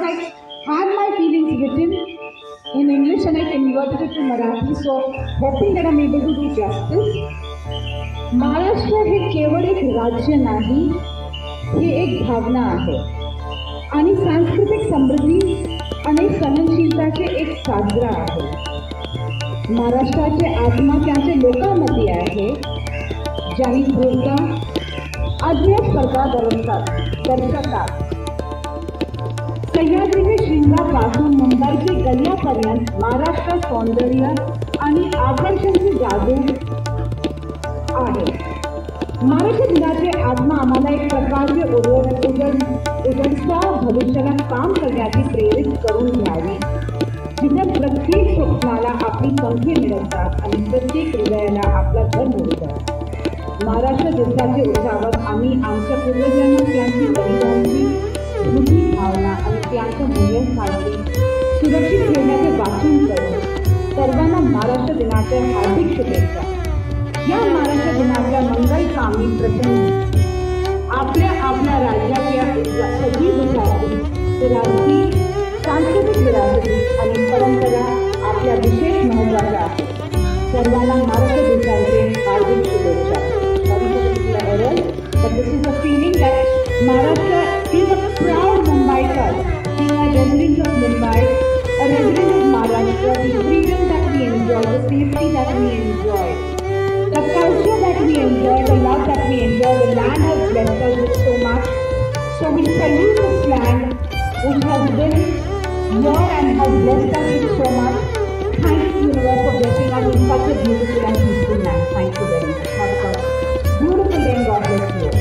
I had my feelings written in English and I converted it to Marathi, so hoping that I'm able to do justice. Maharashtra हे केवळ एक राज्य नाही, हे एक भावना आहे आणि सांस्कृतिक समृद्धी आणि सहनशीलताचे एक साजरा आहे. महाराष्ट्राचे आत्मा त्याच्या लोकांमध्ये आहे, ज्यांनी क्रूरता अज्ञात स्पर्धा दर्शवतात. सह्याद्रीच्या शृंगापासून मुंबईच्या गल्ल्यापर्यंत महाराष्ट्रात सौंदर्य आणि आकर्षणाची जादू आहे. महाराष्ट्र दिनाचे आत्मा आम्हाला एक प्रकारचे उजळत्या भविष्याला काम करण्याची प्रेरित करून घ्यावी, जिथे प्रत्येक स्वप्नाला आपली पंखे मिळवतात आणि प्रत्येक हृदयाला आपला घर मिळतात. महाराष्ट्र दिवसाचे उत्सवात आम्ही आमच्या पूर्वजांना त्यांची बलिदानाची स्मृती भावना आणि त्यांच्या मूल्यांसाठी सुरक्षित ठेवण्याचे वाचन करू. सर्वांना महाराष्ट्र दिनाच्या हार्दिक शुभेच्छा. या महाराष्ट्र दिनाच्या मंगलकामी प्रसंगी आपल्या राज्याच्या सजीव विरासती, सांस्कृतिक विरासती आणि परंपरा आपल्या विशेष महत्त्वाच्या आहेत. सर्वांना महाराष्ट्र दिवसाचे हार्दिक शुभेच्छा. But this is a feeling that Maharashtra is a proud Mumbaiker, being a resident of Mumbai, a resident of Maharashtra, the freedom that we enjoy, the safety that we enjoy, the culture that we enjoy, the love that we enjoy. The land has blessed us with so much. So we salute this land which has been here and has blessed us with so much. Thank you, universe, for blessing us with such a beautiful and peaceful land. Thank you very much. Have a beautiful day and God bless you.